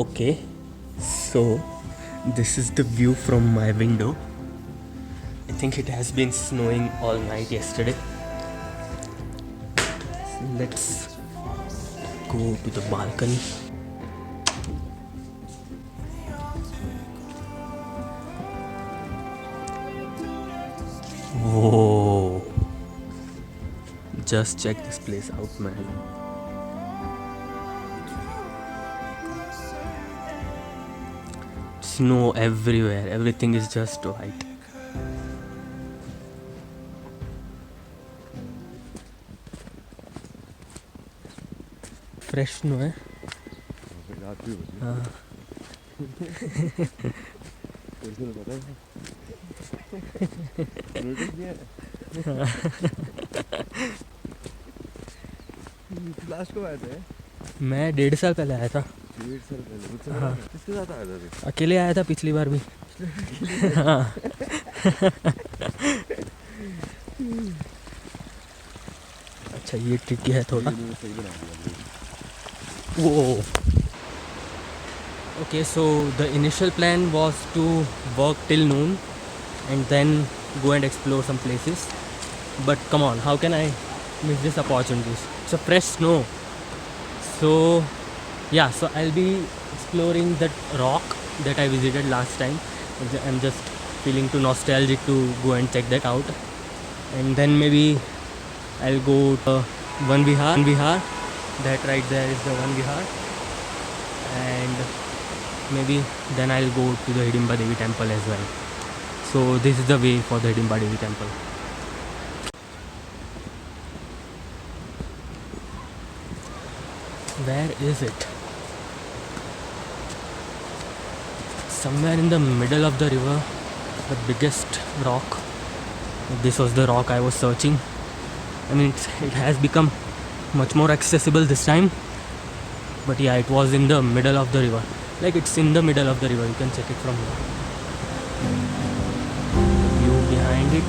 Okay, so this is the view from my window. I think it has been snowing all night yesterday. So let's go to the balcony. Whoa! Just check this place out, man. Snow everywhere, everything is just white. Fresh snow है हाँ last को आए थे? मैं 1.5 साल पहले आया था। 1.5 साल पहले मुझसे हाँ। किसके साथ आया था? अकेले आया था पिछली बार भी। हाँ अच्छा ये ट्रिकी है थोड़ा। वो okay, so the initial plan was to work till noon and then go and explore some places, but come on, how can I miss this opportunity? It's a fresh snow, so yeah, so I'll be exploring that rock that I visited last time. I'm just feeling too nostalgic to go and check that out, and then maybe I'll go to Van Vihar. That right there is the Van Vihar, and maybe then I'll go to the Hidimba Devi temple as well. So this is the way for the Hidimba Devi temple. Where is it? Somewhere in the middle of the river, the biggest rock. This was the rock I was searching. I mean, it has become much more accessible this time, but yeah, it was in the middle of the river. Like it's in the middle of the river, you can check it from here. View behind it.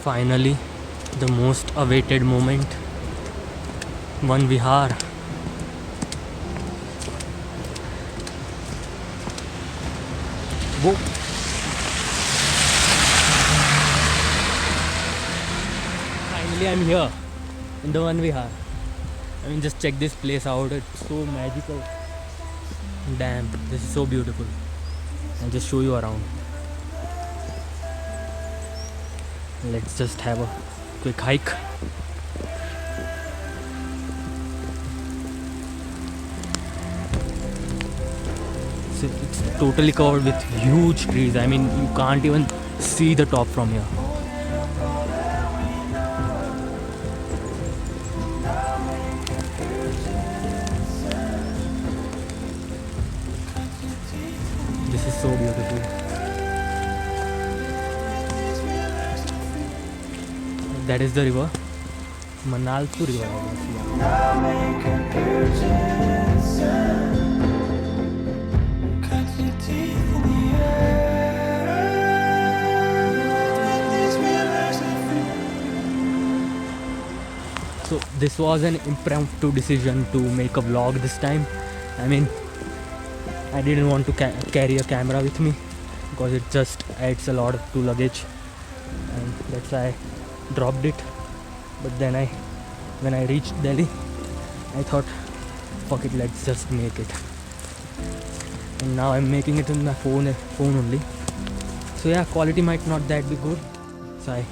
Finally, the most awaited moment. Van Vihar. Whoa. Finally I'm here in the Van Vihar. I mean, just check this place out. It's so magical. Damn, this is so beautiful. I'll just show you around. Let's just have a quick hike. So it's totally covered with huge trees. I mean, you can't even see the top from here. This is so beautiful. That is the river, Manalpur river, I guess. So this was an impromptu decision to make a vlog this time. I mean, I didn't want to carry a camera with me because it just adds a lot to luggage, and that's why I dropped it. But then when I reached Delhi, I thought, fuck it, let's just make it. And now I'm making it on my phone only. So yeah, quality might not that be good. So I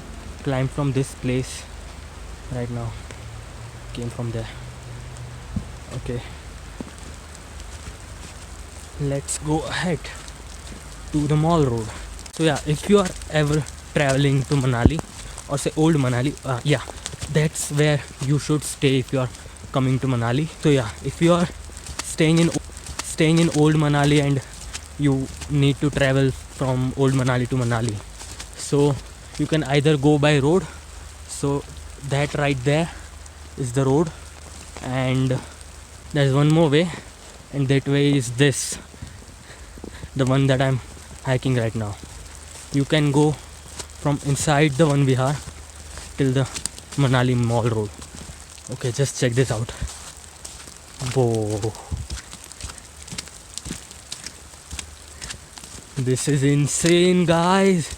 climbed from this place right now. Came from there. Okay. Let's go ahead to the Mall Road. So yeah, if you are ever traveling to Manali or say old Manali, yeah, that's where you should stay if you are coming to Manali. So yeah, if you are staying in old Manali and you need to travel from old Manali to Manali, so you can either go by road. So that right there is the road, and there's one more way, and that way is the one that I'm hiking right now. You can go from inside the One Vihar till the Manali Mall Road. Okay, just check this out. Whoa. This is insane, guys.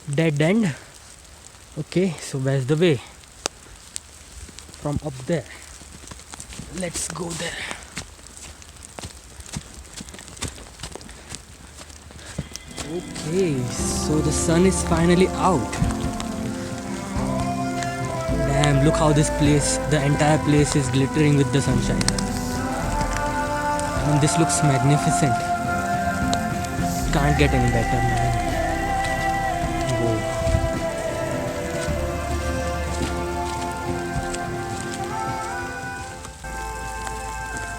Dead end. Okay, so where's the way? From up there. Let's go there. Okay, so the sun is finally out. Damn, look how this place, the entire place is glittering with the sunshine. I mean, this looks magnificent. Can't get any better, man. Whoa.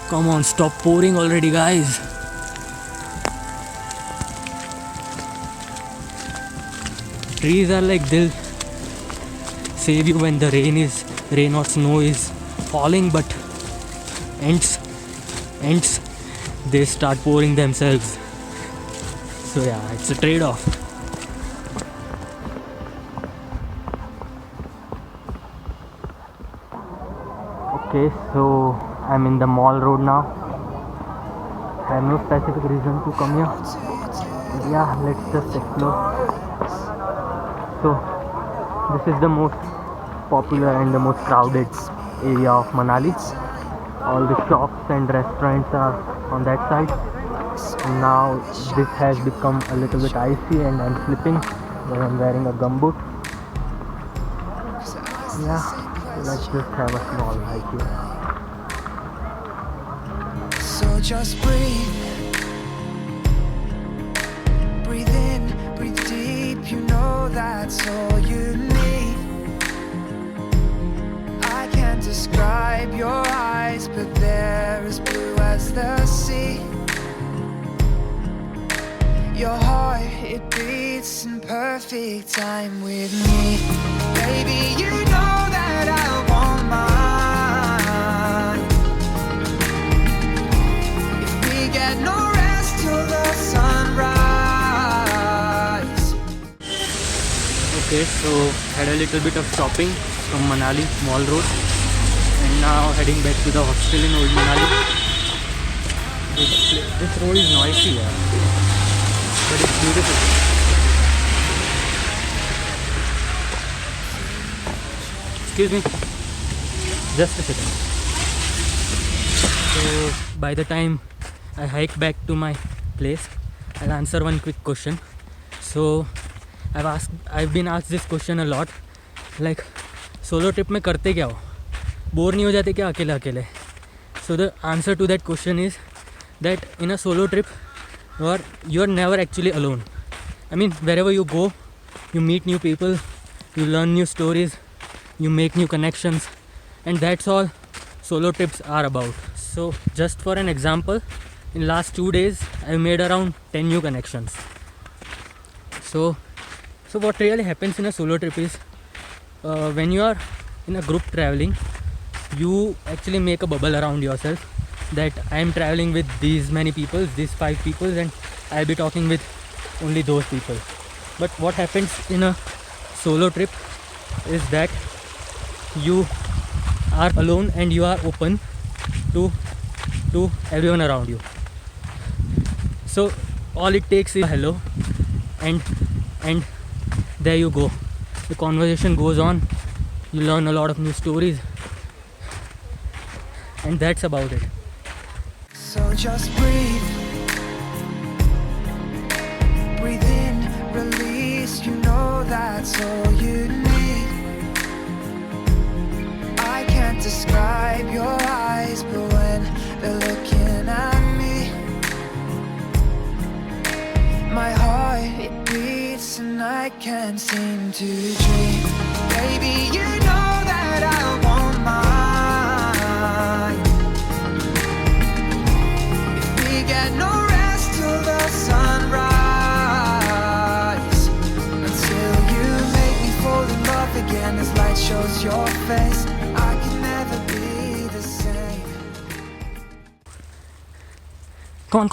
Come on, stop pouring already, guys. Trees are like they'll save you when the rain or snow is falling, but ends they start pouring themselves. So yeah, it's a trade-off. Okay, so I'm in the Mall Road now. I have no specific reason to come here. But yeah, let's just explore. So this is the most popular and the most crowded area of Manali. All the shops and restaurants are on that side. Now this has become a little bit icy and I'm slipping when I'm wearing a gumboot. Yeah, so let's just have a small hike here. So just breathe. Breathe in, breathe deep, you know that's all you need. I can't describe your eyes, but they're as blue as the sea. Your heart, it beats in perfect time with me. Baby, you know that I want mine. If we get no rest till the sunrise. Okay, so had a little bit of shopping from Manali Mall Road and now heading back to the hostel in Old Manali. This road is noisy, yeah. But it's beautiful. Excuse me, just a second. So by the time I hike back to my place, I'll answer one quick question. So I've been asked this question a lot, like solo trip में करते क्या हो, bore नहीं हो जाते क्या अकेले अकेले? So the answer to that question is that in a solo trip you are never actually alone. I mean, wherever you go, you meet new people, you learn new stories, you make new connections, and that's all solo trips are about. So just for an example, in last 2 days I made around 10 new connections. So what really happens in a solo trip is when you are in a group traveling, you actually make a bubble around yourself that I am traveling with these many people, these 5 people, and I'll be talking with only those people. But what happens in a solo trip is that you are alone and you are open to everyone around you. So all it takes is a hello, and there you go. The conversation goes on, you learn a lot of new stories, and that's about it. So just breathe. Breathe in, release, you know that's all you need. I can't describe your eyes, but when they're looking at me, my heart, it beats and I can't seem to dream. Baby, you know that I want mine. If we get no rest till the sunrise, until you make me fall in love again as light shows your face, I can never be the same. Come on.